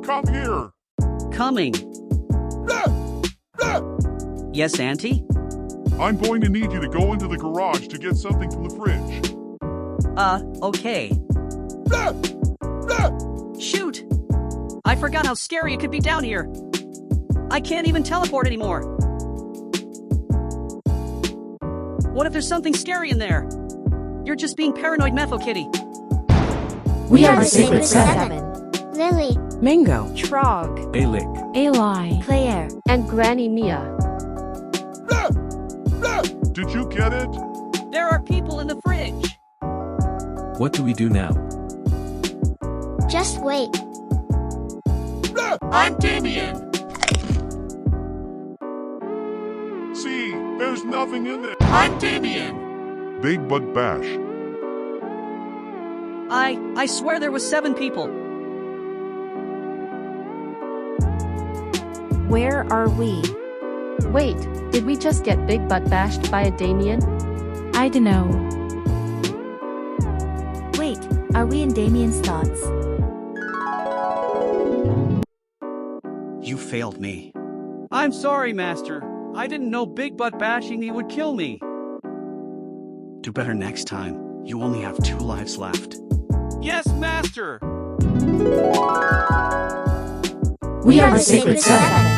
come here. Coming. Yes, Auntie? I'm going to need you to go into the garage to get something from the fridge. Okay. Shoot! I forgot how scary it could be down here. I can't even teleport anymore. What if there's something scary in there? You're just being paranoid, Mefo-Kitty. We are the Sacred Seven. Lily, Mango, Trog, Alick, Alie, Claire, and Granny Mia. Did you get it? There are people in the fridge. what do we do now? just wait. I'm Damian. See, there's nothing in there. I'm Damian. Big Butt Bash. I swear there was 7 people. Where are we? Wait, did we just get big butt bashed by a Damian? I dunno. Wait, are we in Damian's thoughts? You failed me. I'm sorry, Master. I didn't know big butt bashing me would kill me. Do better next time. You only have 2 lives left. Yes, Master! We are the Sacred Seven.